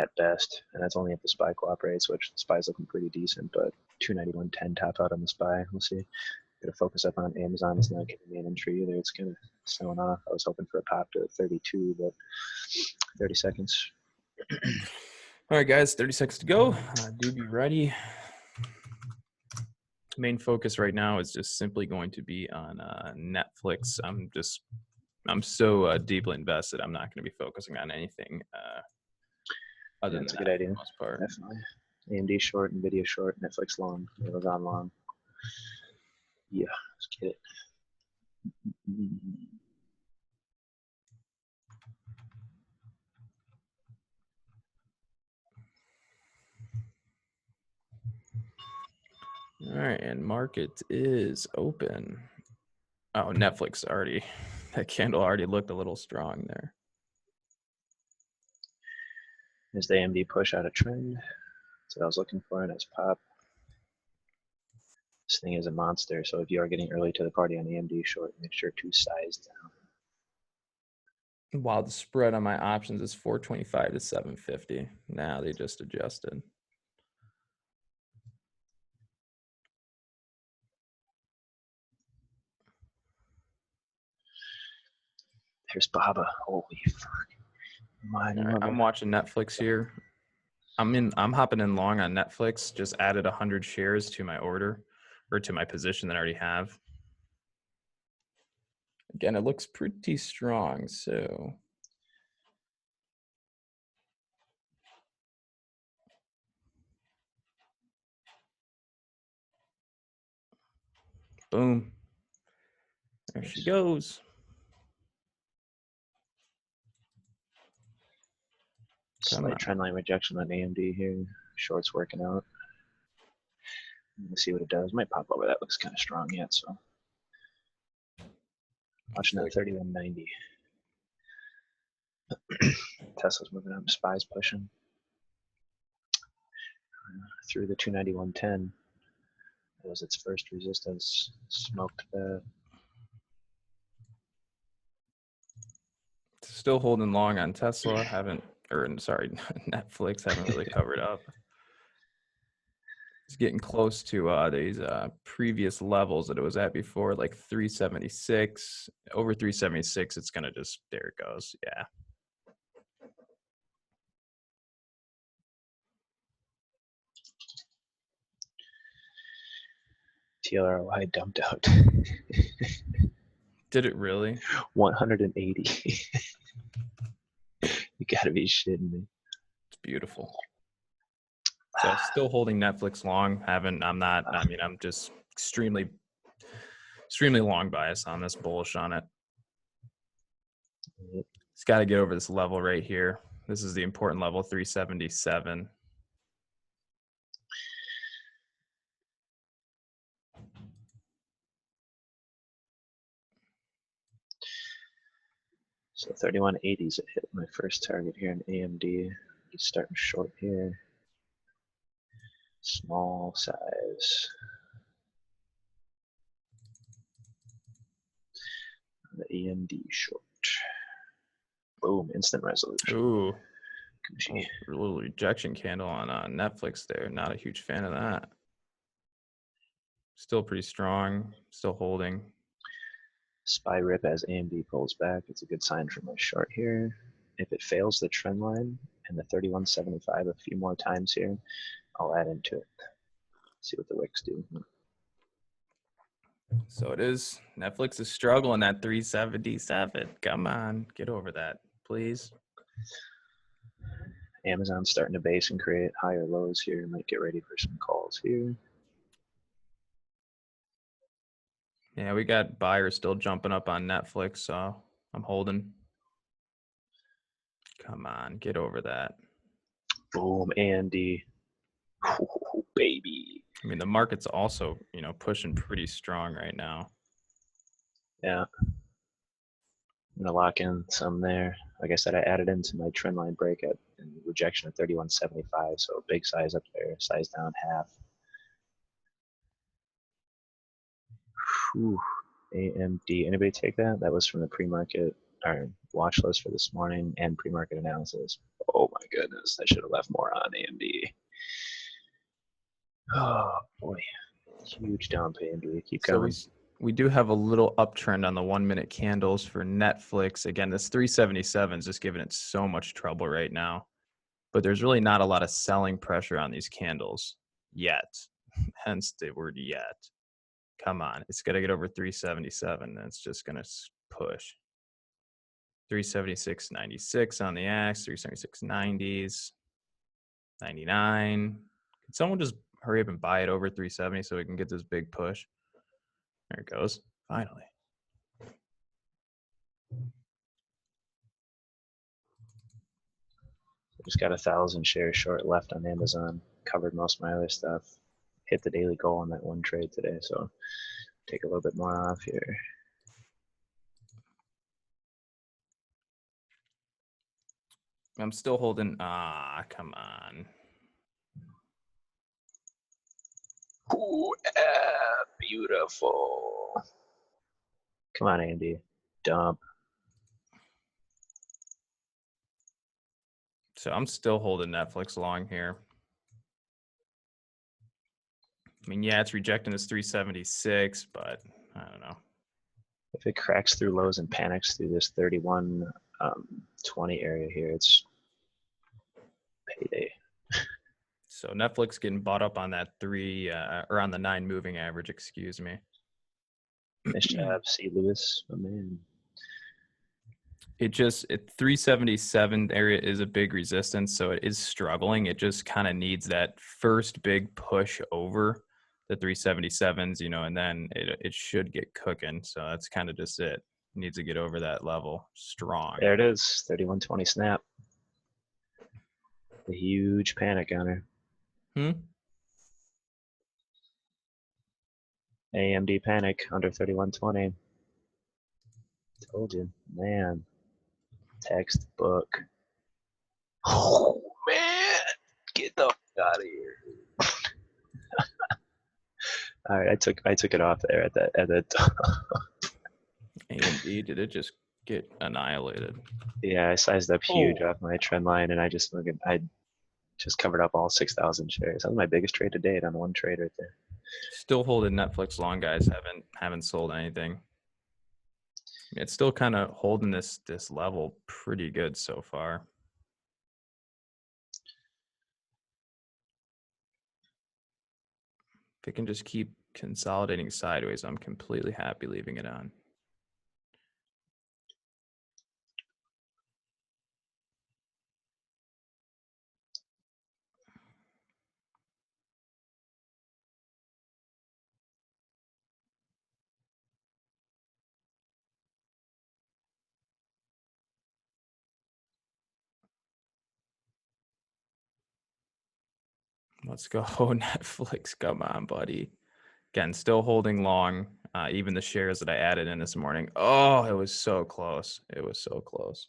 at best, and that's only if the SPY cooperates, which the SPY's looking pretty decent, but 291.10 tap out on the SPY. We'll see. Gotta focus up on Amazon. It's not giving me an entry either. It's kind of selling off. I was hoping for a pop to 32, but 30 seconds. All right, guys, 30 seconds to go. Do be ready. Main focus right now is just simply going to be on Netflix. I'm so deeply invested. I'm not going to be focusing on anything other than that's that a good idea. for the most part. Definitely. AMD short, NVIDIA short, Netflix long, Amazon long. Yeah, let's get it. All right, and market is open. Oh, Netflix already, that candle already looked a little strong there. Is the AMD push out of trend? That's what I was looking for. Nice pop. This thing is a monster, so if you are getting early to the party on AMD short, make sure to size down. While the spread on my options is 425 to 750. Now they just adjusted. There's Baba. Holy fuck. Right, I'm watching Netflix here. I'm hopping in long on Netflix. Just added 100 shares to my order or to my position that I already have. Again, it looks pretty strong, so boom. There she goes. Slight trendline rejection on AMD here. Short's working out. Let's see what it does. Might pop over. That looks kind of strong yet, so. Watching that 3190. Tesla's moving up. SPY's pushing. Through the 291.10. That was its first resistance. Smoked that. Still holding long on Tesla. Netflix haven't really covered up. It's getting close to these previous levels that it was at before, like 376. Over 376, it's gonna just, there it goes. Yeah. TLROI dumped out. Did it really? 180. You gotta be shitting me. It's beautiful. So still holding Netflix long. I'm just extremely long bias on this, bullish on it. It's got to get over this level right here. This is the important level, 377. So 3180 is hit my first target here in AMD. He's starting short here. Small size. The AMD short. Boom, instant resolution. Ooh. A little rejection candle on Netflix there. Not a huge fan of that. Still pretty strong. Still holding. SPY rip as AMD pulls back. It's a good sign for my short here. If it fails the trend line and the 3175 a few more times here, I'll add into it. See what the wicks do. So it is. Netflix is struggling at 377. Come on, get over that, please. Amazon's starting to base and create higher lows here. Might get ready for some calls here. Yeah, we got buyers still jumping up on Netflix, so I'm holding. Come on, get over that. Boom, AMD. Oh, baby. I mean, the market's also, pushing pretty strong right now. Yeah. I'm gonna lock in some there. Like I said, I added into my trend line break at rejection of 3175, so big size up there, size down half. Whew. AMD. Anybody take that? That was from the pre-market or watch list for this morning and pre-market analysis. Oh my goodness. I should have left more on AMD. Oh, boy. Huge down pay, AMD. Keep So going. we do have a little uptrend on the 1 minute candles for Netflix. Again, this 377 is just giving it so much trouble right now. But there's really not a lot of selling pressure on these candles yet. Hence the word yet. Come on. It's got to get over 377. And it's just going to push. 376.96 on the axe, 376.90s, 99. Can someone just hurry up and buy it over 370 so we can get this big push? There it goes. Finally. Just got 1,000 shares short left on Amazon. Covered most of my other stuff. Hit the daily goal on that one trade today, so take a little bit more off here. I'm still holding. Come on. Ooh, beautiful. Come on, Andy. Dump. So I'm still holding Netflix long here. I mean, yeah, it's rejecting this 376, but I don't know. If it cracks through lows and panics through this 31.20 area here, it's payday. So Netflix getting bought up on that 3 or on the 9 moving average, excuse me. Nice job, C. Lewis. Oh, man. It 377 area is a big resistance, so it is struggling. It just kind of needs that first big push over the 377s, and then it should get cooking. So that's kind of just it. Needs to get over that level strong. There it is. 31.20 snap. A huge panic on her. AMD panic under 31.20. Told you, man. Textbook. Oh man, get the fuck out of here. All right, I took it off there at that. AMD, did it just get annihilated? Yeah, I sized up huge off my trend line, and I just covered up all 6,000 shares. That was my biggest trade to date on one trade right there. Still holding Netflix long, guys. Haven't sold anything. It's still kind of holding this level pretty good so far. If it can just keep consolidating sideways, I'm completely happy leaving it on. Let's go, Netflix. Come on, buddy. Again, still holding long. Even the shares that I added in this morning. Oh, it was so close. It was so close.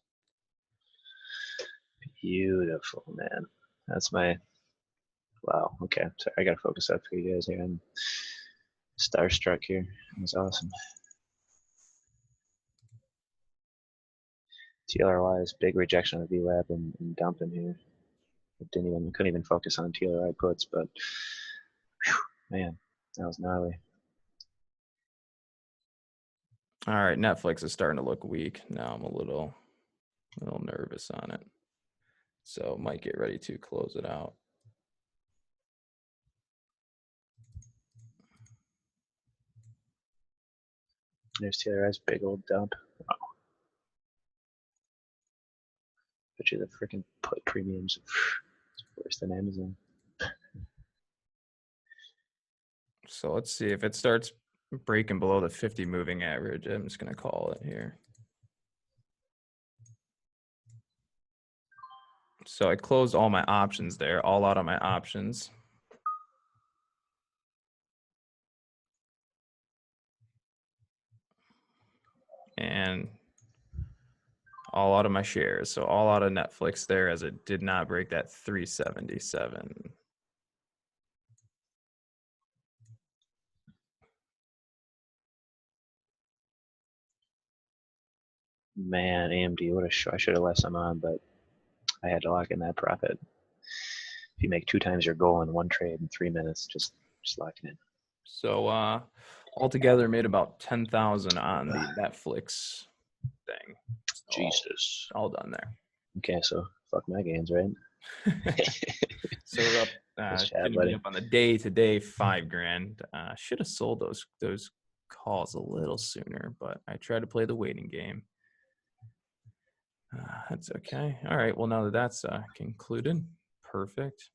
Beautiful, man. That's my. Wow. Okay. Sorry, I gotta focus up for you guys here. I'm starstruck here. It was awesome. TLR-wise, big rejection of VWAP and dumping here. Couldn't even focus on TLR puts, but whew, man, that was gnarly. All right, Netflix is starting to look weak. Now I'm a little nervous on it. So might get ready to close it out. There's TLR's big old dump. Wow. Bet you the freaking put premiums it's worse than Amazon. So let's see if it starts breaking below the 50 moving average. I'm just going to call it here. So I closed all my options there, all out of my options. And all out of my shares. So all out of Netflix there as it did not break that 377. Man, AMD, what a show. I should have left some on, but I had to lock in that profit. If you make 2 times your goal in one trade in 3 minutes, just lock it in. So altogether made about 10,000 on the Netflix thing. Jesus. All done there. Okay, so fuck my gains, right? So we're up. Gonna be up on the day-to-day $5,000. Should have sold those calls a little sooner, but I tried to play the waiting game. That's okay. All right. Well, now that that's concluded, perfect.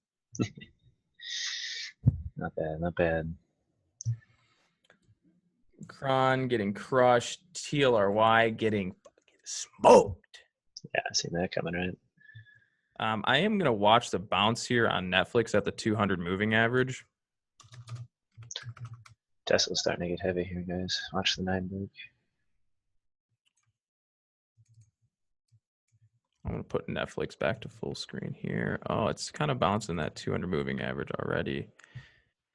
Not bad, not bad. Cron getting crushed. TLRY getting smoked. Yeah, I seen that coming, right? I am going to watch the bounce here on Netflix at the 200 moving average. Tesla's starting to get heavy here, guys. Watch the 9 move. I'm going to put Netflix back to full screen here. Oh, it's kind of bouncing that 200 moving average already.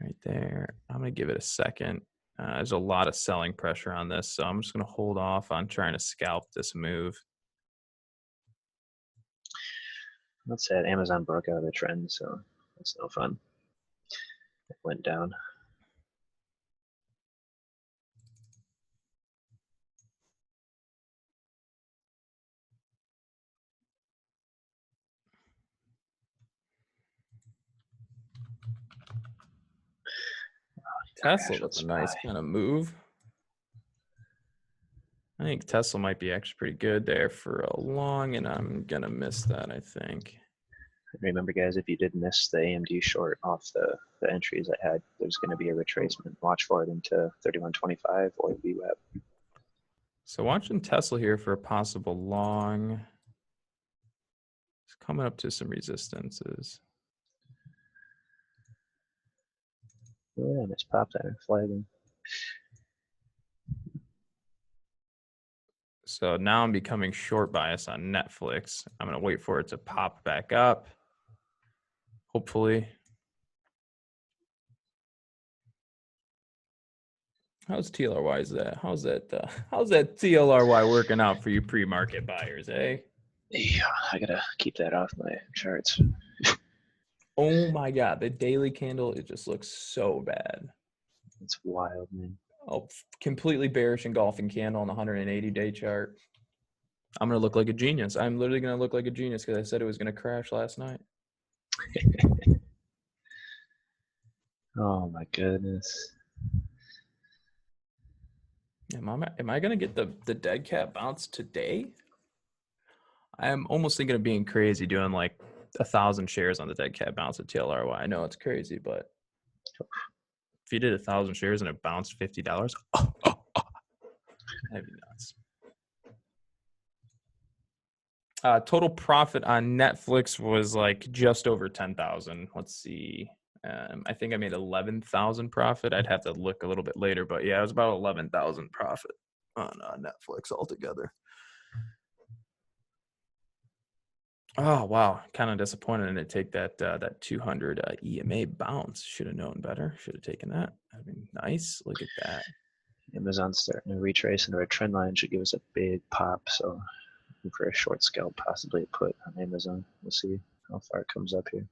Right there. I'm going to give it a second. There's a lot of selling pressure on this, so I'm just going to hold off on trying to scalp this move. That's sad. Amazon broke out of the trend, so that's no fun. It went down. Tesla with a nice kind of move. I think Tesla might be actually pretty good there for a long, and I'm going to miss that, I think. Remember, guys, if you did miss the AMD short off the entries I had, there's going to be a retracement. Watch for it into 31.25 or VWAP. So watching Tesla here for a possible long. It's coming up to some resistances. Oh, yeah, nice pop there, flagging. So now I'm becoming short bias on Netflix. I'm going to wait for it to pop back up. Hopefully. How's TLRY? How's that TLRY working out for you pre-market buyers, eh? Yeah, I gotta keep that off my charts. Oh my God, the daily candle, it just looks so bad. It's wild, man. Oh, completely bearish engulfing candle on the 180-day chart. I'm going to look like a genius. I'm literally going to look like a genius because I said it was going to crash last night. Oh my goodness. Am I going to get the dead cat bounce today? I am almost thinking of being crazy doing like 1,000 shares on the dead cat bounce at TLRY. I know it's crazy, but if you did 1,000 shares and it bounced $50, that'd be nuts. Total profit on Netflix was like just over 10,000. Let's see. I think I made 11,000 profit. I'd have to look a little bit later, but yeah, it was about 11,000 profit on Netflix altogether. Oh wow, kind of disappointed in it take that 200 EMA bounce. Should have known better. Should have taken that. I mean, nice. Look at that. Amazon's starting to retrace into a trend line. Should give us a big pop. So for a short scalp, possibly put on Amazon. We'll see how far it comes up here.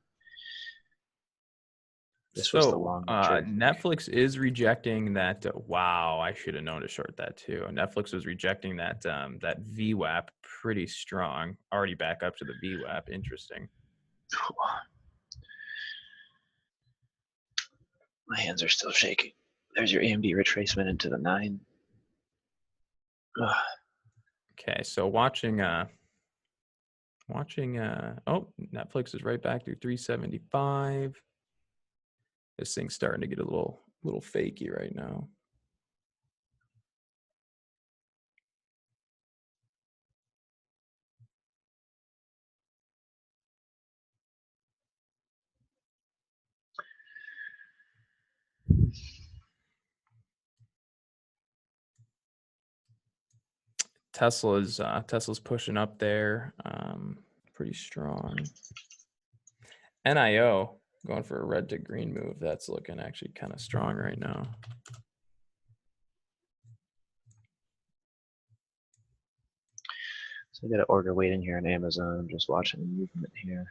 This was the long trade. Netflix is rejecting that. Wow, I should have known to short that too. Netflix was rejecting that that VWAP pretty strong. Already back up to the VWAP. Interesting. My hands are still shaking. There's your AMD retracement into the 9. Ugh. Okay, so watching oh, Netflix is right back through 375. This thing's starting to get a little fakey right now. Tesla's pushing up there, pretty strong. NIO going for a red to green move. That's looking actually kind of strong right now. So I got an order waiting here on Amazon. I'm just watching the movement here.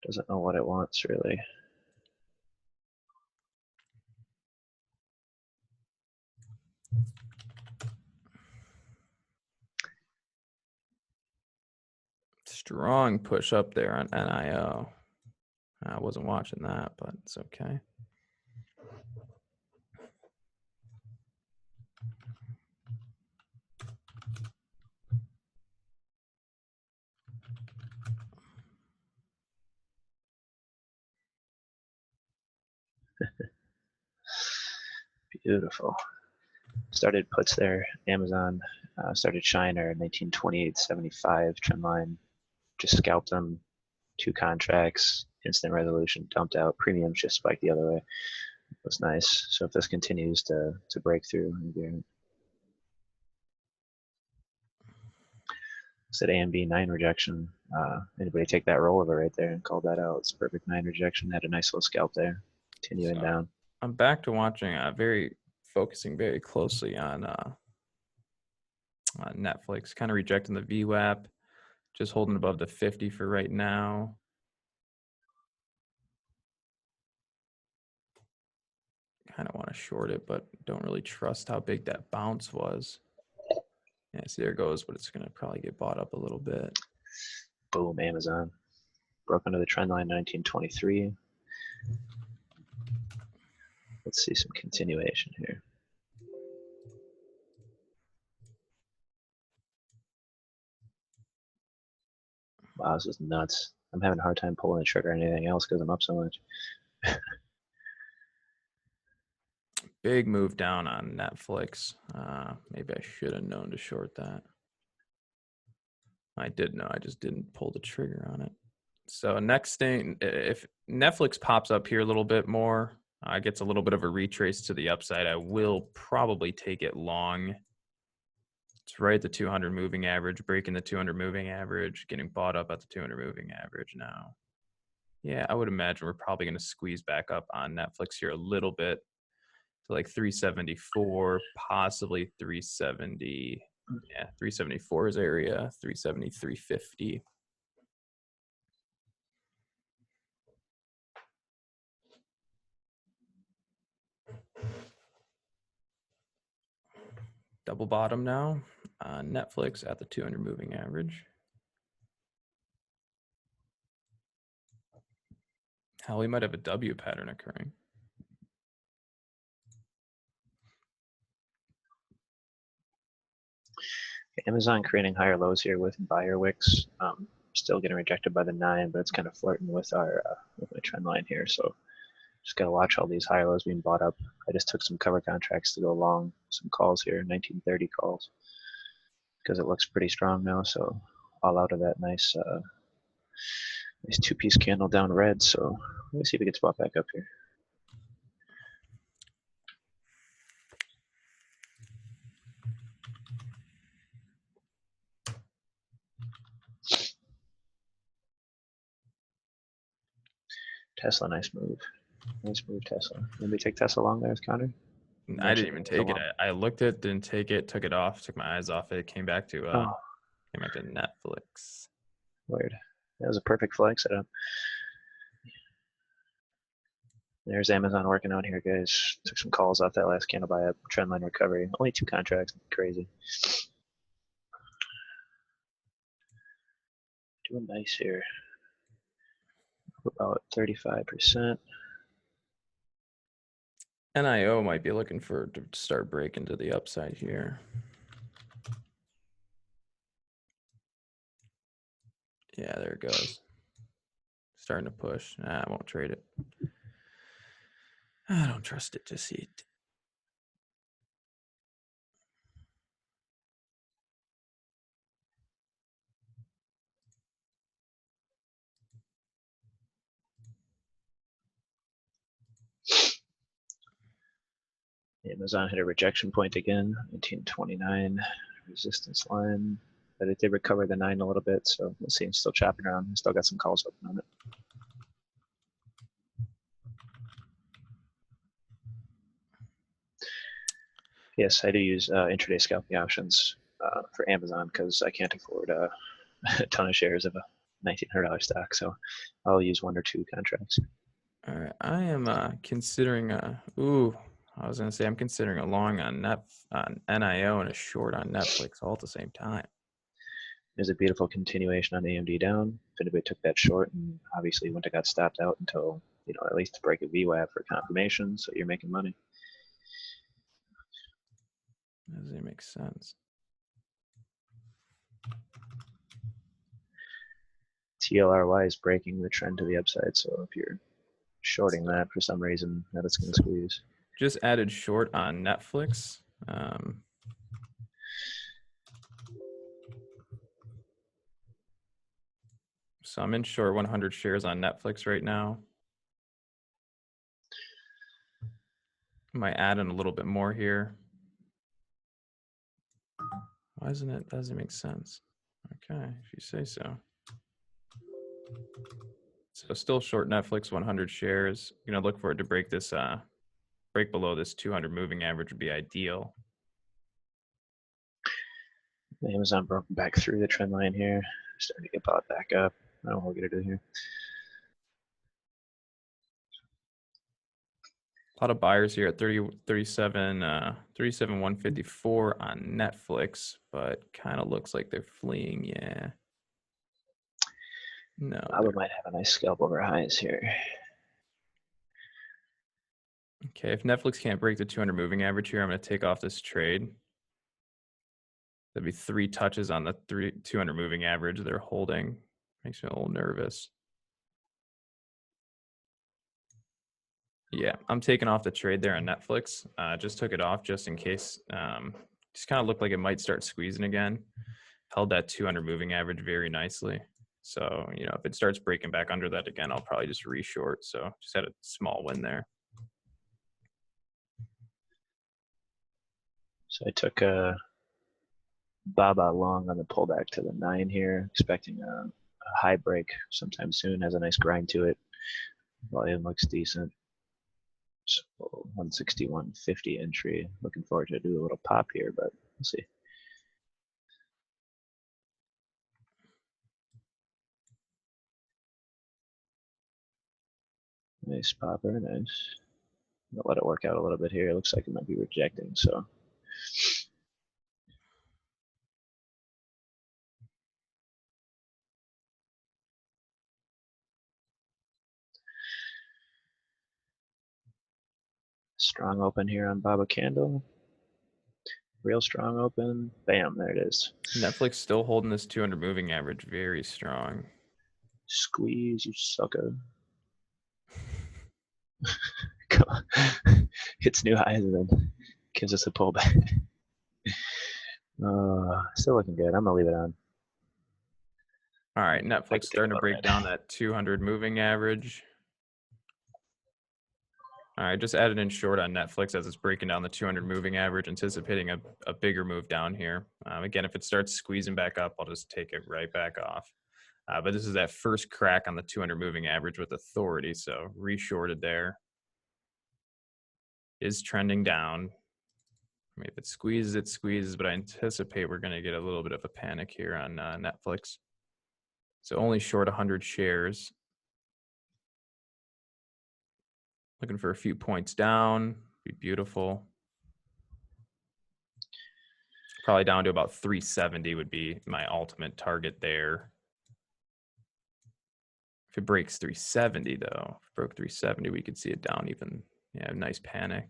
Doesn't know what it wants really. Strong push up there on NIO. I wasn't watching that, but it's okay. Beautiful. Started puts there. Amazon started Shiner 1928.75 trend line. Just scalped them. 2 contracts. Instant resolution dumped out. Premiums just spiked the other way. It was nice. So if this continues to break through, said A and B 9 rejection. Anybody take that rollover right there and call that out? It's perfect 9 rejection. Had a nice little scalp there. Continuing down. I'm back to watching focusing very closely on Netflix, kind of rejecting the VWAP, just holding above the 50 for right now. Kind of want to short it, but don't really trust how big that bounce was. Yeah, see, there it goes, but it's going to probably get bought up a little bit. Boom, Amazon. Broke under the trend line 1923. Let's see some continuation here. Wow, this is nuts. I'm having a hard time pulling the trigger or anything else because I'm up so much. Big move down on Netflix. Maybe I should have known to short that. I did know, I just didn't pull the trigger on it. So next thing, if Netflix pops up here a little bit more, gets a little bit of a retrace to the upside, I will probably take it long. It's right at the 200 moving average, breaking the 200 moving average, getting bought up at the 200 moving average now. Yeah, I would imagine we're probably going to squeeze back up on Netflix here a little bit to like 374, possibly 370. Yeah, 374 is area, 370, 350. Double bottom now on Netflix at the 200 moving average. Hell, we might have a W pattern occurring. Amazon creating higher lows here with buyer wicks. Still getting rejected by the 9, but it's kind of flirting with our with my trend line here. So just gotta watch all these higher lows being bought up. I just took some cover contracts to go long some calls here, 1930 calls, because it looks pretty strong now. So all out of that nice nice 2-piece candle down red. So let me see if it gets bought back up here. Tesla, nice move. Nice move, Tesla. Anybody take Tesla long there with Connor? I didn't even take it. I looked at it, didn't take it, took it off, took my eyes off it, came back to Netflix. Weird. That was a perfect flag setup. There's Amazon working out here, guys. Took some calls off that last candle buy up. Trendline recovery. Only 2 contracts. Crazy. Doing nice here. About 35%. NIO might be looking to start breaking to the upside here. Yeah, there it goes. Starting to push. Nah, I won't trade it. I don't trust it just yet. Amazon hit a rejection point again. 1929 resistance line. But it did recover the 9 a little bit, so we'll see. It's still chopping around. Still got some calls open on it. Yes, I do use intraday scalping options. for Amazon because I can't afford a ton of shares of a $1,900 stock. So I'll use 1 or 2 contracts. All right, I am considering I was gonna say I'm considering a long on NIO and a short on Netflix all at the same time. There's a beautiful continuation on AMD down. If anybody took that short, and obviously wouldn't have got stopped out until at least to break a VWAP for confirmation, so you're making money. Does it make sense? TLRY is breaking the trend to the upside, so if you're shorting that for some reason, that it's going to squeeze. Just added short on Netflix. So I'm in short 100 shares on Netflix right now. I might add in a little bit more here. Why isn't it? Doesn't make sense. Okay, if you say so. So still short Netflix 100 shares. Look for it to break this, break below this 200 moving average would be ideal. Amazon broke back through the trend line here, starting to get bought back up. I don't know what we're gonna do here. A lot of buyers here at 37 154 on Netflix, but kind of looks like they're fleeing. Yeah. No. Baba might have a nice scalp over highs here. Okay, if Netflix can't break the 200 moving average here, I'm going to take off this trade. That'd be 3 touches on the 200 moving average they're holding. Makes me a little nervous. Yeah, I'm taking off the trade there on Netflix. Just took it off just in case. Just kind of looked like it might start squeezing again. Held that 200 moving average very nicely. So, if it starts breaking back under that again, I'll probably just reshort. So just had a small win there. So I took a Baba long on the pullback to the 9 here, expecting a high break sometime soon. Has a nice grind to it. Volume looks decent. So 161.50 entry. Looking forward to do a little pop here, but we'll see. Nice pop, very nice. I'll let it work out a little bit here. It looks like it might be rejecting, so. Strong open here on Baba Candle. Real strong open. Bam, there it is. Netflix still holding this 200 moving average very strong. Squeeze, you sucker. Hits new highs and then gives us a pullback. Still looking good. I'm gonna leave it on. All right, Netflix starting to break down that 200 moving average. All right, just added in short on Netflix as it's breaking down the 200 moving average, anticipating a bigger move down here. Again, if it starts squeezing back up, I'll just take it right back off. But this is that first crack on the 200 moving average with authority, so reshorted there. Is trending down. I mean, if it squeezes, it squeezes, but I anticipate we're going to get a little bit of a panic here on Netflix. So only short 100 shares. Looking for a few points down. Be beautiful. Probably down to about 370 would be my ultimate target there. If it breaks 370 though, if it broke 370, we could see it down even. Yeah, nice panic.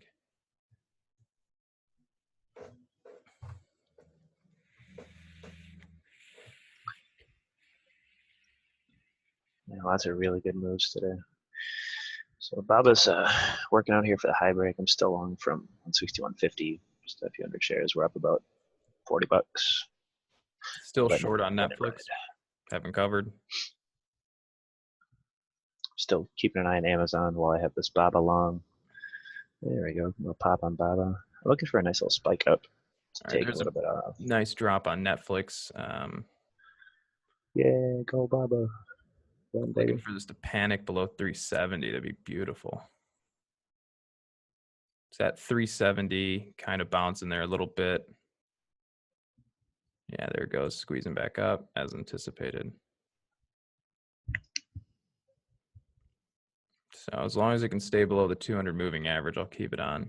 Yeah, lots of really good moves today. So Baba's working out here for the high break. I'm still long from 161.50, just a few hundred shares. We're up about $40. Still short on Netflix. Haven't covered. Still keeping an eye on Amazon while I have this Baba long. There we go. We'll pop on Baba. I'm looking for a nice little spike up to take a little bit off. Nice drop on Netflix. Yeah, go Baba. Looking for this to panic below 370. That'd be beautiful. It's at 370, kind of bouncing there a little bit. Yeah, there it goes, squeezing back up as anticipated. So as long as it can stay below the 200 moving average, I'll keep it on.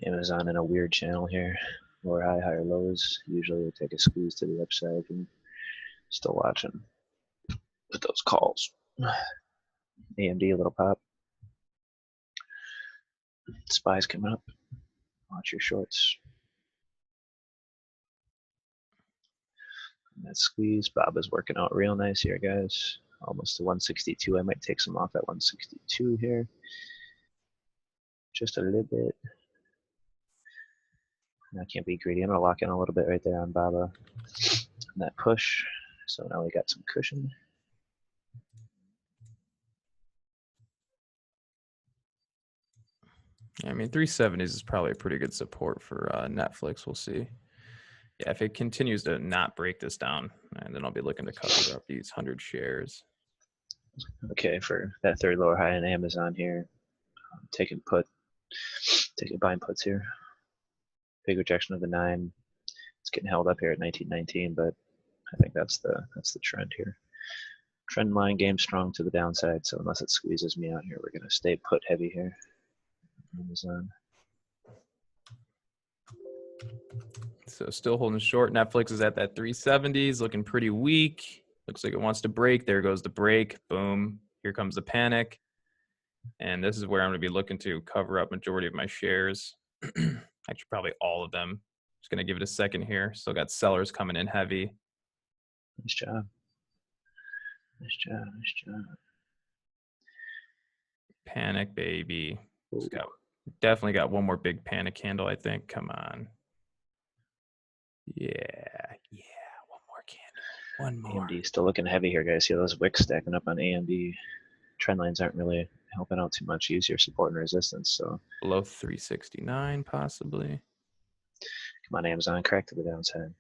Amazon in a weird channel here. Lower high, higher lows. Usually they take a squeeze to the upside. And still watching with those calls. AMD a little pop. SPY's coming up. Watch your shorts. And that squeeze. Bob is working out real nice here, guys. Almost to 162. I might take some off at 162 here. Just a little bit. I can't be greedy. I'm going to lock in a little bit right there on Baba. And that push. So now we got some cushion. I mean, 370s is probably a pretty good support for Netflix. We'll see. Yeah, if it continues to not break this down, and then I'll be looking to cover up these 100 shares. Okay, for that third lower high in Amazon here, taking buying puts here. Big rejection of the 9. It's getting held up here at 1919, but I think that's the trend here. Trend line game strong to the downside, so unless it squeezes me out here, we're gonna stay put heavy here. Amazon. So still holding short. Netflix is at that 370s, looking pretty weak. Looks like it wants to break. There goes the break. Boom. Here comes the panic. And this is where I'm going to be looking to cover up majority of my shares. Actually, probably all of them. Just going to give it a second here. Still got sellers coming in heavy. Nice job. Nice job. Nice job. Panic, baby. Definitely got one more big panic candle, I think. Come on. Yeah. One more candle. One more. AMD still looking heavy here, guys. See those wicks stacking up on AMD. Trend lines aren't really helping out too much. Use your support and resistance. So below 369, possibly. come on, Amazon, crack to the downside.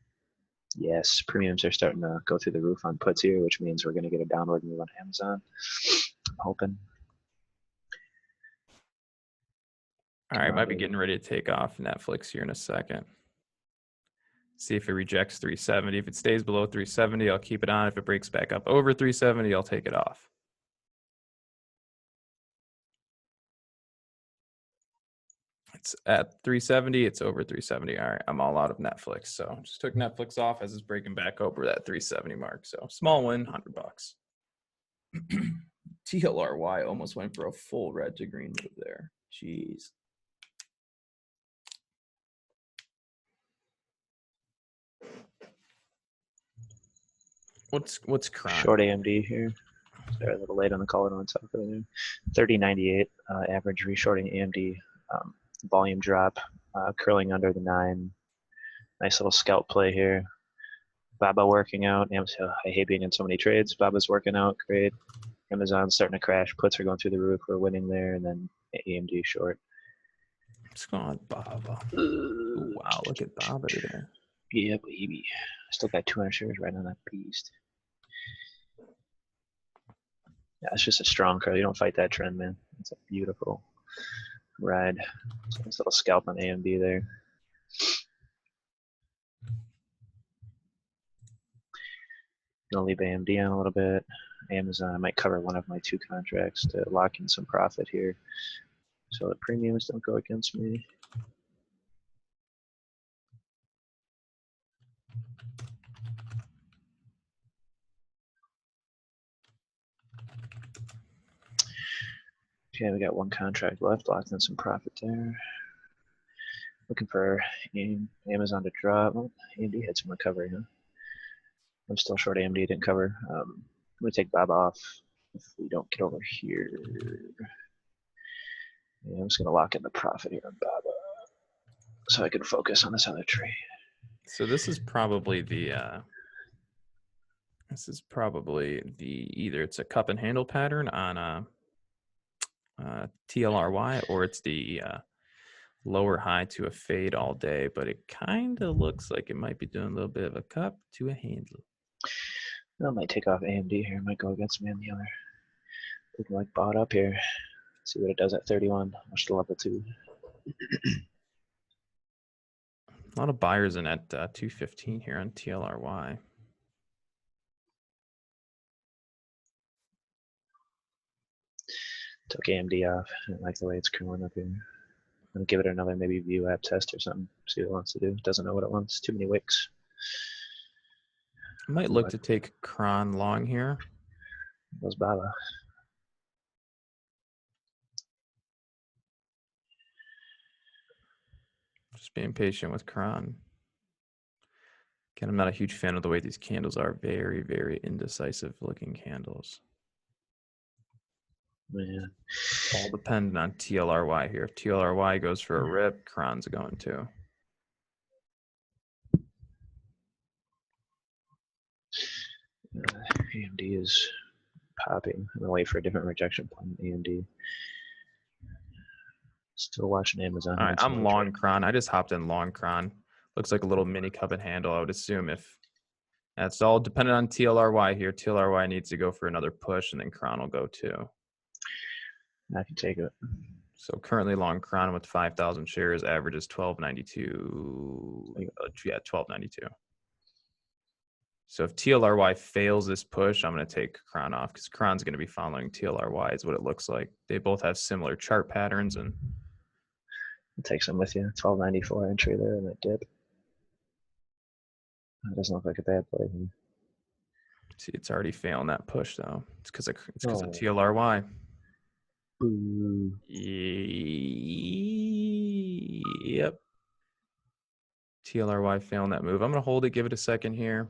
Yes, premiums are starting to go through the roof on puts here, which means we're going to get a downward move on Amazon. I'm hoping. All right, might be getting ready to take off Netflix here in a second. See if it rejects 370. If it stays below 370, I'll keep it on. If it breaks back up over 370, I'll take it off. It's at 370. It's over 370. All right, I'm all out of Netflix. So just took Netflix off as it's breaking back over that 370 mark. So small win, $100. TLRY almost went for a full red to green move there. Jeez. What's crime? Short AMD here. Sorry, a little late on the call. On top of it. 30.98 average reshorting AMD. Volume drop, curling under the 9. Nice little scalp play here. Baba working out. I hate being in so many trades. Baba's working out. Great. Amazon's starting to crash. Puts are going through the roof. We're winning there, and then AMD short. What's going on, Baba? Ooh, wow, look at Baba today. Yeah, baby. Still got 200 shares right on that beast. Yeah, it's just a strong card. You don't fight that trend, man. It's a beautiful ride. Nice little scalp on AMD there. Gonna leave AMD on a little bit. Amazon, I might cover one of my 2 contracts to lock in some profit here, so the premiums don't go against me. Okay, we got 1 contract left. Locked in some profit there. Looking for Amazon to drop. Well, AMD had some recovery, huh? I'm still short AMD, didn't cover. I'm gonna take Bob off if we don't get over here. Yeah, I'm just gonna lock in the profit here on Baba, so I can focus on this other trade. So this is probably the either it's a cup and handle pattern on TLRY, or it's the lower high to a fade all day, but it kind of looks like it might be doing a little bit of a cup to a handle. I might take off AMD here. Might go against me on the other. Looking like bought up here. See what it does at 31. Watch the level 2. A lot of buyers in at 215 here on TLRY. Took AMD off. I don't like the way it's curling up here. I'm gonna give it another maybe view app test or something. See what it wants to do. Doesn't know what it wants. Too many wicks. I might look to take Cron long here. Those Bala. Just being patient with Cron. Again, I'm not a huge fan of the way these candles are. Very, very indecisive looking candles. Man. All dependent on TLRY here. If TLRY goes for a rip, Cron's going to. AMD is popping. I'm gonna wait for a different rejection point. AMD. Still watching Amazon. All right, I'm long Cron. I just hopped in long Cron. Looks like a little mini cup and handle, I would assume. If that's all dependent on TLRY here. TLRY needs to go for another push, and then Cron will go too. I can take it. So currently long Cron with 5,000 shares, average is 1292. Yeah, 1292. So if TLRY fails this push, I'm going to take Cron off because Cron's going to be following TLRY is what it looks like. They both have similar chart patterns. And I'll take some with you. 1294 entry there in that dip. That doesn't look like a bad play here. See, it's already failing that push though. It's because of TLRY. Boo. Yep. TLRY failing that move. I'm going to hold it, give it a second here.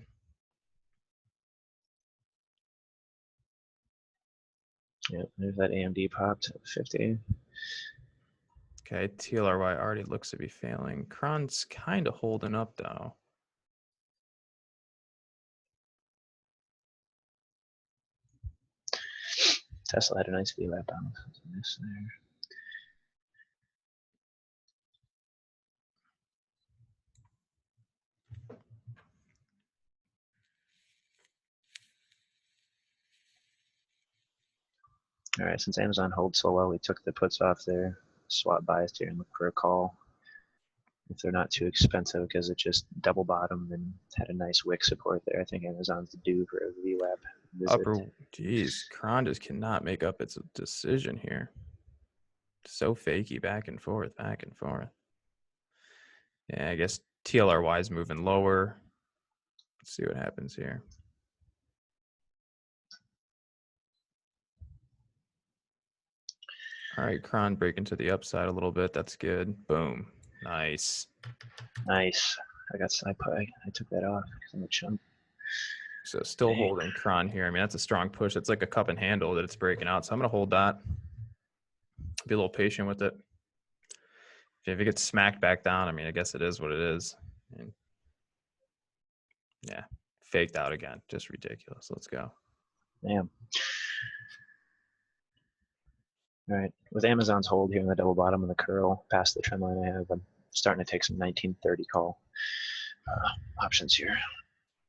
Yep, there's that AMD popped at 50. Okay, TLRY already looks to be failing. Cron's kind of holding up though. Tesla had a nice VWAP bounce. Nice there. All right, since Amazon holds so well, we took the puts off there, swap biased here, and look for a call if they're not too expensive because it just double bottomed and had a nice wick support there. I think Amazon's due for a VWAP visit. Geez, Cron just cannot make up its decision here. So fakey, back and forth, back and forth. Yeah, I guess TLRY is moving lower. Let's see what happens here. All right, Cron breaking to the upside a little bit. That's good. Boom. Nice. Nice. I took that off because I'm a chump. So still holding Cron here. I mean, that's a strong push. It's like a cup and handle that it's breaking out. So I'm going to hold that. Be a little patient with it. If it gets smacked back down, I mean, I guess it is what it is. And yeah, faked out again. Just ridiculous. Let's go. Damn. All right, with Amazon's hold here in the double bottom and the curl past the trend line I have, I'm starting to take some 1930 call options here.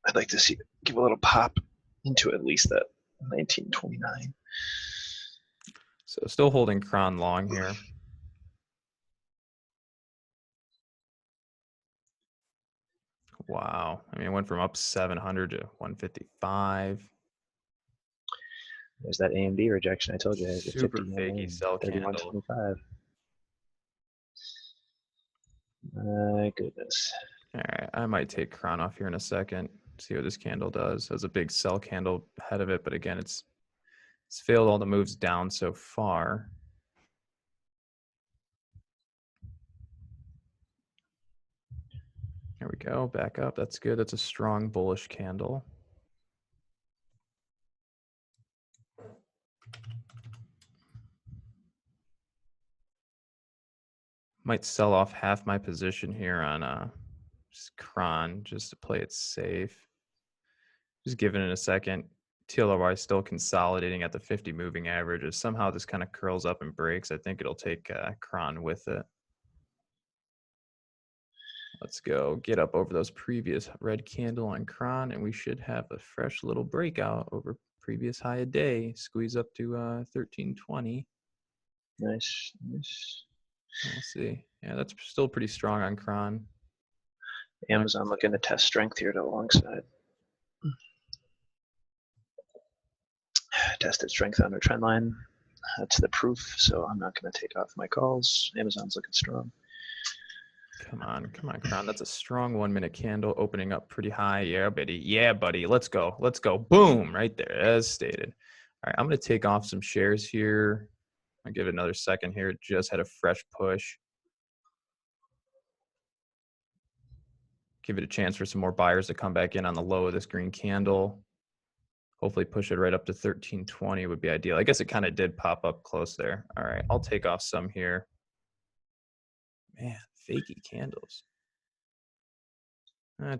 I'd like to give a little pop into at least that 1929. So still holding Cron long here. Wow. I mean, it went from up 700 to 155. There's that AMD rejection I told you. Super fakey sell candle. 3125. My goodness. All right, I might take Cron off here in a second. See what this candle does. There's a big sell candle ahead of it, but again, it's failed all the moves down so far. There we go. Back up. That's good. That's a strong bullish candle. Might sell off half my position here on Cron just to play it safe. Just giving it a second. TLRY still consolidating at the 50 moving average. If somehow this kind of curls up and breaks, I think it'll take Cron with it. Let's go get up over those previous red candle on Cron, and we should have a fresh little breakout over previous high a day. Squeeze up to 1320. Nice, nice. We'll see. Yeah, that's still pretty strong on Cron. Amazon looking to test strength here to the long side. Tested strength under trend line. That's the proof, so I'm not going to take off my calls. Amazon's looking strong. Come on, Crown. That's a strong 1 minute candle opening up pretty high. Yeah, buddy. Yeah, buddy. Let's go. Let's go. Boom. Right there, as stated. All right, I'm going to take off some shares here. I'll give it another second here. Just had a fresh push. Give it a chance for some more buyers to come back in on the low of this green candle. Hopefully push it right up to 1320 would be ideal. I guess it kind of did pop up close there. All right, I'll take off some here. Man, fakey candles.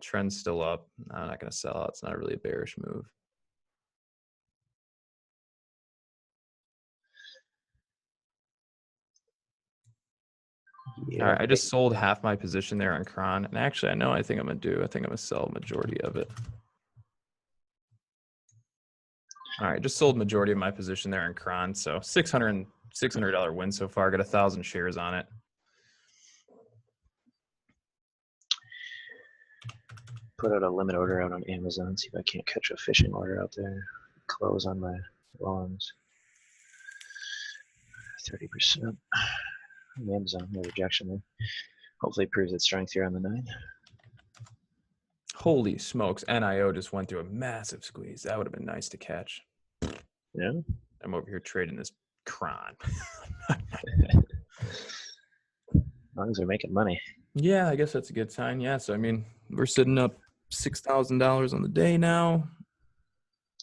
Trend's still up. I'm not going to sell out. It's not really a bearish move. Yeah, all right, I just sold half my position there on Cron. And actually, I think I'm going to sell a majority of it. All right, just sold majority of my position there in Cron. So $600 win so far. Got 1,000 shares on it. put out a limit order out on Amazon, see if I can't catch a fishing order out there. Close on my longs. 30%. Amazon, no rejection there. Hopefully it proves its strength here on the 9. Holy smokes, NIO just went through a massive squeeze. That would have been nice to catch. Yeah. I'm over here trading this Cron. As long as they're making money. Yeah, I guess that's a good sign. Yeah, so I mean, we're sitting up $6,000 on the day now.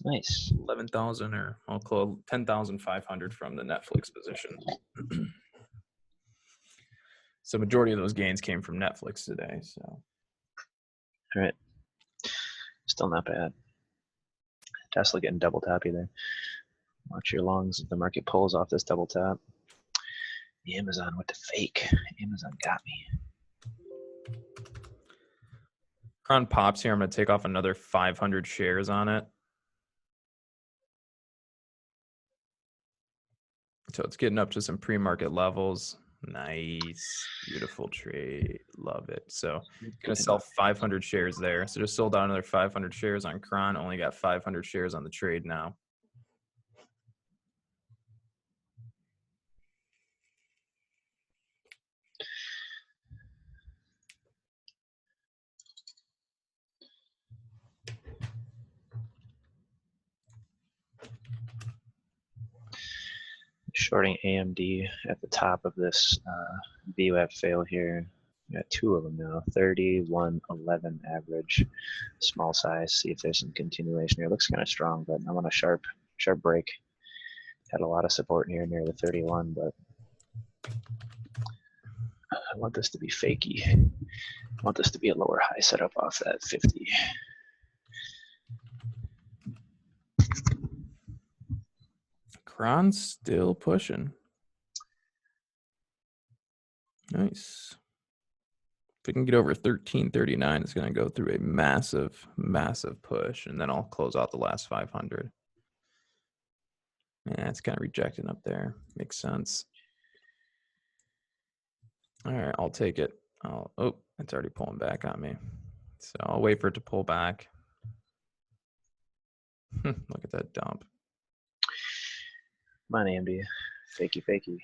Nice. 11,000, or I'll call 10,500 from the Netflix position. So majority of those gains came from Netflix today. So, all right, still not bad. Tesla getting double tappy there. Watch your longs if the market pulls off this double tap. The Amazon with the fake. Amazon got me. Cron pops here. I'm going to take off another 500 shares on it. So it's getting up to some pre-market levels. Nice. Beautiful trade. Love it. So going to sell 500 shares there. So just sold out another 500 shares on Cron. Only got 500 shares on the trade now. Shorting AMD at the top of this VWAP fail here. We got 2 of them now. 31.11 average, small size. See if there's some continuation here. Looks kind of strong, but I want a sharp break. Had a lot of support here near the 31, but I want this to be fakey. I want this to be a lower high setup off that 50. Cron's still pushing. Nice. If we can get over 1339, it's going to go through a massive, massive push, and then I'll close out the last 500. Yeah, it's kind of rejecting up there. Makes sense. All right, I'll take it. Oh, it's already pulling back on me. So I'll wait for it to pull back. Look at that dump. Come on, AMD. Fakey, fakey.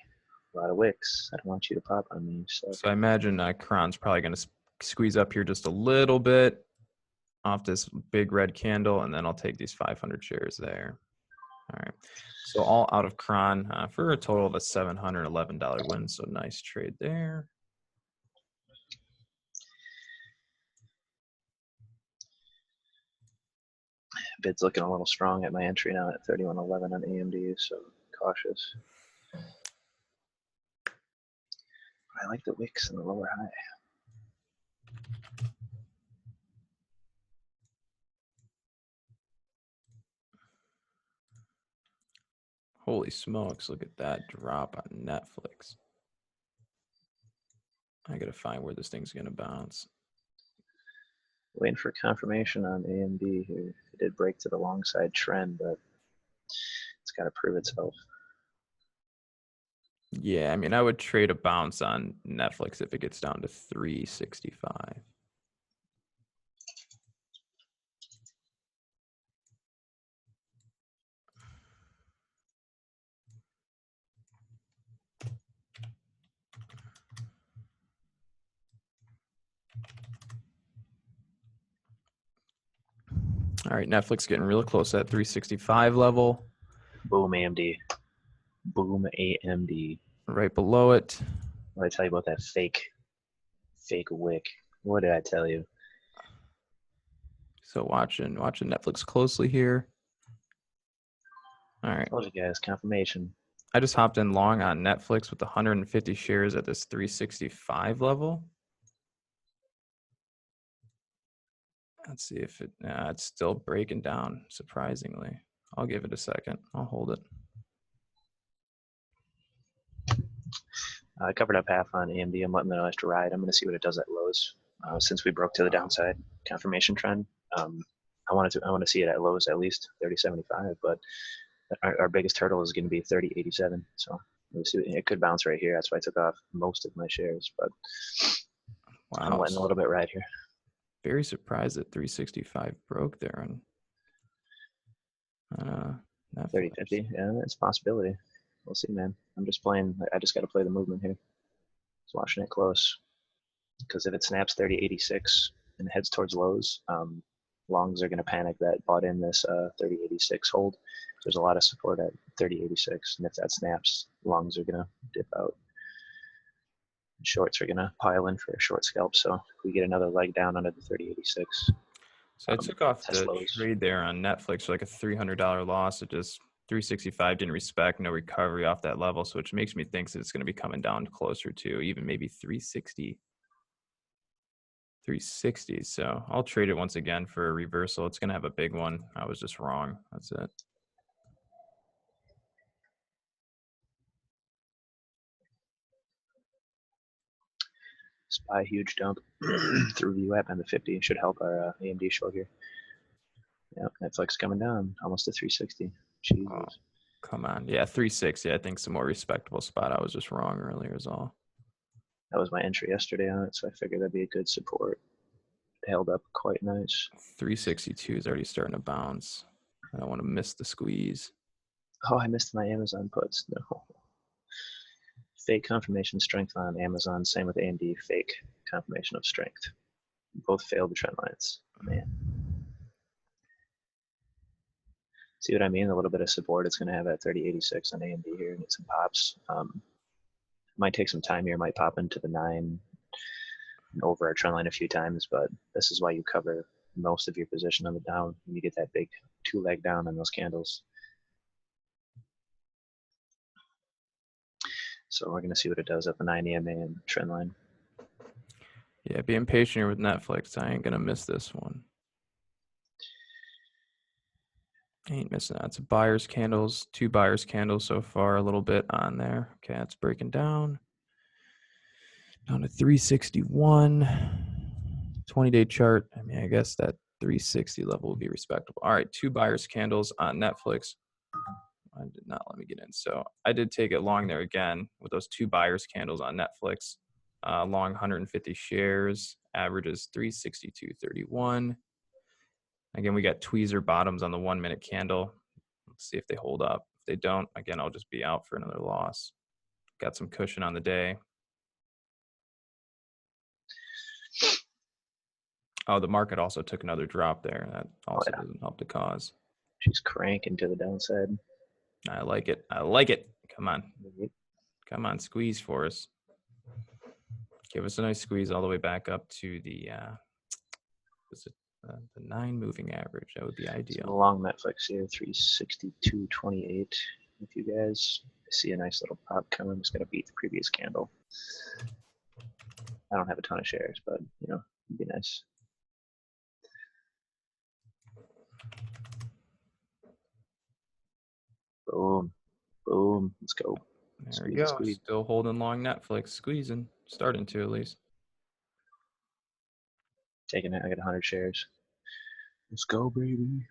A lot of wicks. I don't want you to pop on me. So I imagine Cron's probably going to squeeze up here just a little bit off this big red candle, and then I'll take these 500 shares there. All right. So all out of Cron for a total of a $711 win. So nice trade there. Bid's looking a little strong at my entry now at 31.11 on AMD, so cautious. I like the wicks and the lower high. Holy smokes, look at that drop on Netflix. I got to find where this thing's going to bounce. Waiting for confirmation on AMD here. It did break to the long side trend, but it's got to prove itself. Yeah, I mean, I would trade a bounce on Netflix if it gets down to 365. All right, Netflix getting real close to that 365 level. Boom, AMD. Boom, AMD. Right below it. What did I tell you about that fake wick? What did I tell you? So watching Netflix closely here. All right. Told you guys, confirmation. I just hopped in long on Netflix with 150 shares at this 365 level. Let's see if it's still breaking down, surprisingly. I'll give it a second. I'll hold it. I covered up half on AMD. I'm letting the nice ride. I'm going to see what it does at lows. Since we broke to the downside confirmation trend, I want to see it at lows at least 30.75. But our biggest hurdle is going to be 30.87. So we'll see. It could bounce right here. That's why I took off most of my shares. But Wow, I'm letting a little bit ride here. Very surprised that 365 broke there on 30.50. Yeah, it's a possibility. We'll see, man. I'm just playing. I just got to play the movement here. Just watching it close. Because if it snaps 30.86 and heads towards lows, longs are going to panic that bought in this 30.86 hold. There's a lot of support at 30.86, and if that snaps, longs are going to dip out. Shorts are going to pile in for a short scalp. So if we get another leg down under the 30.86. So I took off the trade there on Netflix for like a $300 loss. It just 365 didn't respect, no recovery off that level, so which makes me think that it's going to be coming down closer to even maybe 360. So I'll trade it once again for a reversal. It's going to have a big one. I was just wrong. That's it. SPY huge dump through VWAP and the 50 should help our AMD short here. Yeah, Netflix coming down almost to 360. Jesus. Oh, come on. Yeah, 360. I think it's a more respectable spot. I was just wrong earlier is all. That was my entry yesterday on it, so I figured that'd be a good support. It held up quite nice. 362 is already starting to bounce. I don't want to miss the squeeze. Oh, I missed my Amazon puts. No. Fake confirmation strength on Amazon. Same with AMD. Fake confirmation of strength. Both failed the trend lines. Man. See what I mean? A little bit of support it's going to have at 30.86 on AMD here and get some pops. Might take some time here. Might pop into the 9 and over our trend line a few times, but this is why you cover most of your position on the down when you get that big 2-leg down on those candles. So we're going to see what it does at the 9 EMA and trend line. Yeah, being patient here with Netflix. I ain't going to miss this one. Ain't missing that. It's buyer's candles, 2 buyer's candles so far, a little bit on there. Okay, it's breaking down to 361. 20-day chart. I mean, I guess that 360 level will be respectable. All right, 2 buyer's candles on Netflix. I did not let me get in. So I did take it long there again with those 2 buyer's candles on Netflix. Long 150 shares, averages 362.31. Again, we got tweezer bottoms on the 1-minute candle. Let's see if they hold up. If they don't, again, I'll just be out for another loss. Got some cushion on the day. Oh, the market also took another drop there. That also doesn't help the cause. She's cranking to the downside. I like it. I like it. Come on. Come on, squeeze for us. Give us a nice squeeze all the way back up to the 9 moving average. That would be ideal. So long Netflix here, 362.28. If you guys see a nice little pop coming, it's going to beat the previous candle. I don't have a ton of shares, but you know, it'd be nice. Boom, boom. Let's go. There we go. Squeeze. Still holding long Netflix, squeezing, starting to at least. Taking it. I got 100 shares. Let's go, baby.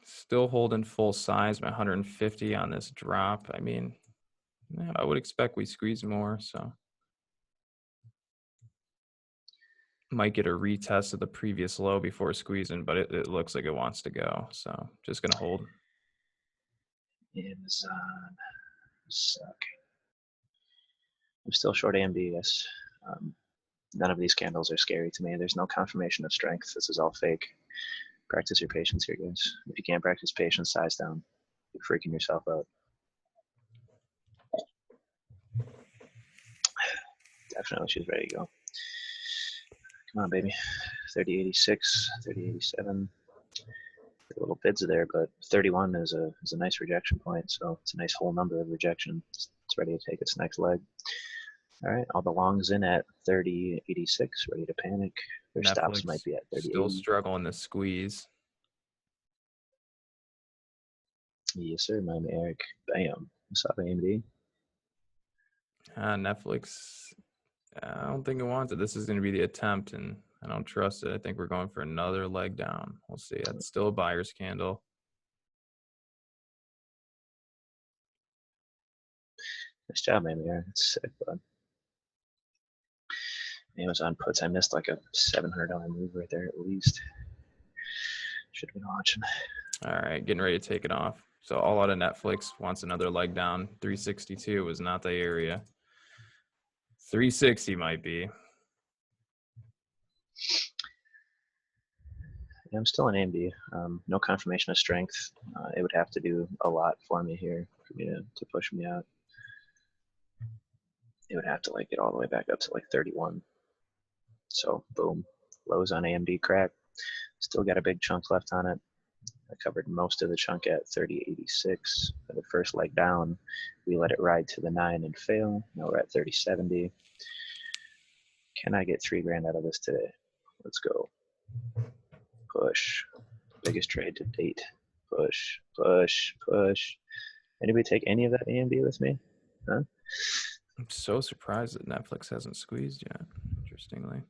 Still holding full size, my 150 on this drop. I mean, yeah, I would expect we squeeze more, so. Might get a retest of the previous low before squeezing, but it looks like it wants to go. So just going to hold. Amazon. Suck. I'm still short AMD, yes. None of these candles are scary to me. There's no confirmation of strength. This is all fake. Practice your patience here, guys. If you can't practice patience, size down. You're freaking yourself out. Definitely, she's ready to go. Come on, baby. 3086, 3087. Little bids there, but 31 is a nice rejection point, so it's a nice whole number of rejection. It's ready to take its next leg. All right, all the longs in at 3086, ready to panic. Their stops Netflix might be at still 3080. struggling to squeeze. Yes, sir, my man, Eric. Bam. What's up, AMD? Netflix, I don't think it wants it. This is going to be the attempt, and I don't trust it. I think we're going for another leg down. We'll see. That's still a buyer's candle. Nice job, man. It's sick, bud. Amazon puts. I missed like a $700 move right there at least. Should have been watching. All right, getting ready to take it off. So all out of Netflix wants another leg down. 362 was not the area. 360 might be. Yeah, I'm still in AMD. No confirmation of strength. It would have to do a lot for me here for me to push me out. It would have to like get all the way back up to like 31. So boom, lows on AMD crack. Still got a big chunk left on it. I covered most of the chunk at 3086 for the first leg down. We let it ride to the 9 and fail. Now we're at 3070. Can I get $3 out of this today? Let's go. Push. Biggest trade to date. Push, push, push. Anybody take any of that AMD with me? Huh? I'm so surprised that Netflix hasn't squeezed yet, interestingly.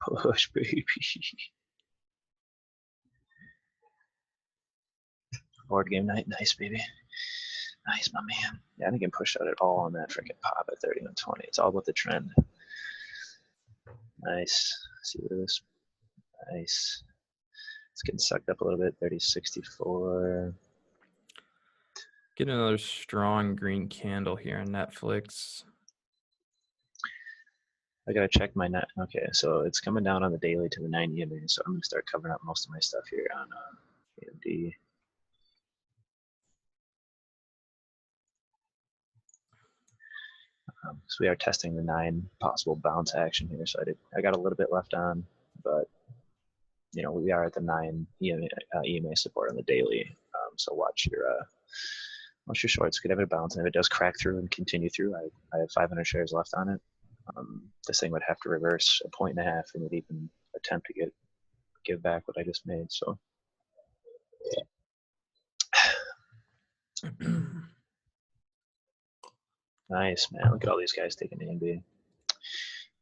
Push, baby. Board game night. Nice, baby. Nice, my man. Yeah, I didn't get pushed out at all on that freaking pop at 31.20. It's all about the trend. Nice. Let's see what it is. Nice. It's getting sucked up a little bit. 30.64. Get another strong green candle here on Netflix. I gotta check my net. Okay, so it's coming down on the daily to the 90 EMA, so I'm gonna start covering up most of my stuff here on AMD. So we are testing the 9 possible bounce action here. So I got a little bit left on, but you know we are at the 9 EMA support on the daily. So watch your shorts. Could have it bounce, and if it does crack through and continue through, I have 500 shares left on it. This thing would have to reverse 1.5 points and would even attempt to give back what I just made. So. Nice, man. Look at all these guys taking AMD.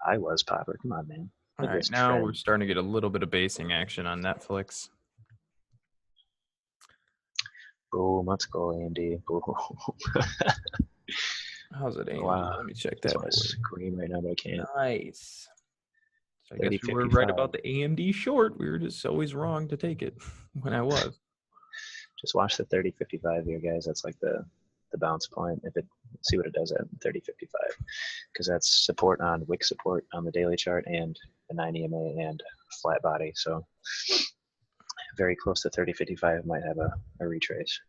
I was Popper. Come on, man. All Look at right, this now trend. we're starting to get a little bit of basing action on Netflix. Boom, let's go, AMD. Boom. How's it AMD? Wow. Let me check I just that. want to scream right now, but I can't. Nice. So I guess we were right about the AMD short. We were just always wrong to take it when I was. Just watch the 30.55 here, guys. That's like the bounce point. See what it does at 30.55, because that's support on wick support on the daily chart and the 9 EMA and flat body. So very close to 30.55 might have a retrace.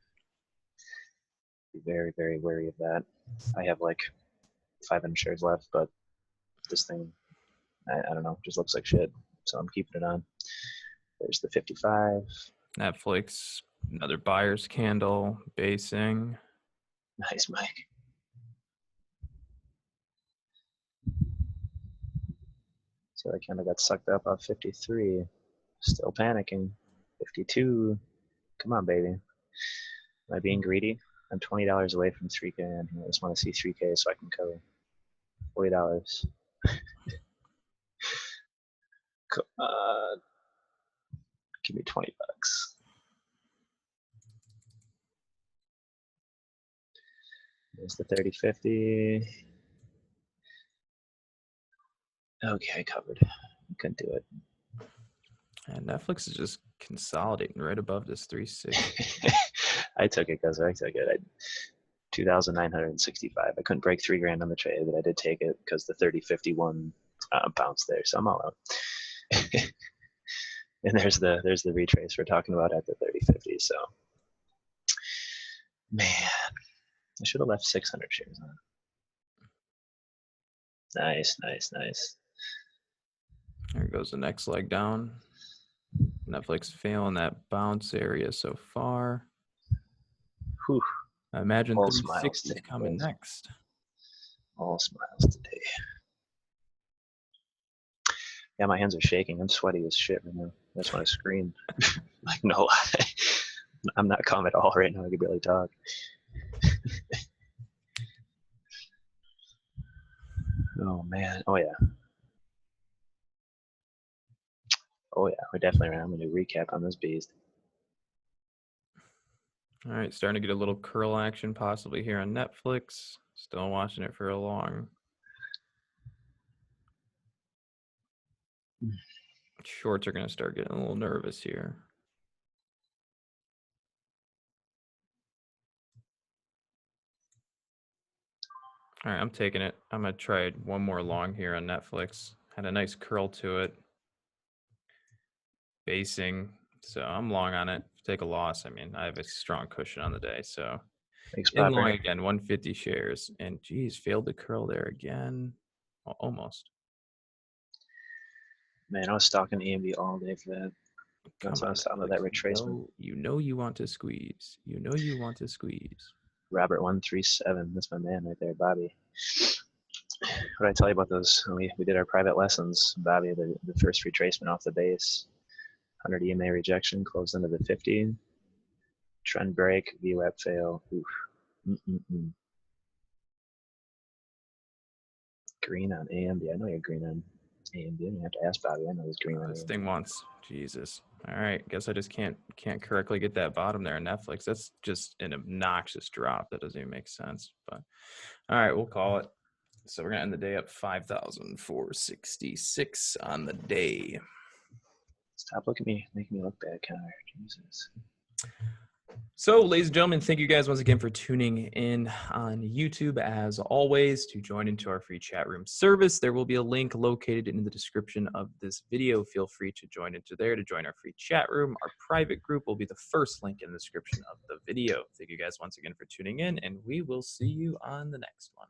Be very, very wary of that. I have like 500 shares left, but this thing, I don't know, just looks like shit. So I'm keeping it on. There's the 55. Netflix, another buyer's candle, basing. Nice, Mike. So I kind of got sucked up on 53. Still panicking. 52. Come on, baby. Am I being greedy? I'm $20 away from 3K in here. I just want to see 3K so I can cover $40. Come on. Give me 20 bucks. There's the 30.50. Okay, covered. Couldn't do it. And Netflix is just consolidating right above this 360. I took it because I took it. 2,965. I couldn't break $3,000 on the trade, but I did take it because the 30.51 bounced there. So I'm all out. And there's the retrace we're talking about at the 30.50. So, man, I should have left 600 shares on. Nice, nice, nice. There goes the next leg down. Netflix failing that bounce area so far. Whew. I imagine All 360 is smiles coming today. next. All smiles today. Yeah, my hands are shaking. I'm sweaty as shit right now. I just want to scream. Like, no lie. I'm not calm at all right now. I could barely talk. Oh, man. Oh, yeah. Oh, yeah. We're definitely right. I'm going to recap on this beast. All right, starting to get a little curl action possibly here on Netflix. Still watching it for a long. Shorts are going to start getting a little nervous here. All right, I'm taking it. I'm going to try one more long here on Netflix. Had a nice curl to it. Basing. So I'm long on it. Take a loss. I mean, I have a strong cushion on the day. So Thanks, in Popper. long again, 150 shares. And geez, failed to curl there again. Well, almost. Man, I was stalking AMD all day for that. That's why I was talking about that retracement. You know you want to squeeze. You know you want to squeeze. Robert 137. That's my man right there, Bobby. What did I tell you about those? We did our private lessons. Bobby, the first retracement off the base. 100 EMA rejection, closed into the 50. Trend break, VWAP fail. Oof. Green on AMD. I know you're green on AMD. You have to ask Bobby. I know he's green on This AMD. thing wants Jesus. All right, guess I just can't correctly get that bottom there on Netflix. That's just an obnoxious drop. That doesn't even make sense. But all right, we'll call it. So we're gonna end the day up 5,466 on the day. Stop looking at me, making me look bad, Connor. Jesus. So, ladies and gentlemen, thank you guys once again for tuning in on YouTube. As always, to join into our free chat room service, there will be a link located in the description of this video. Feel free to join into there to join our free chat room. Our private group will be the first link in the description of the video. Thank you guys once again for tuning in, and we will see you on the next one.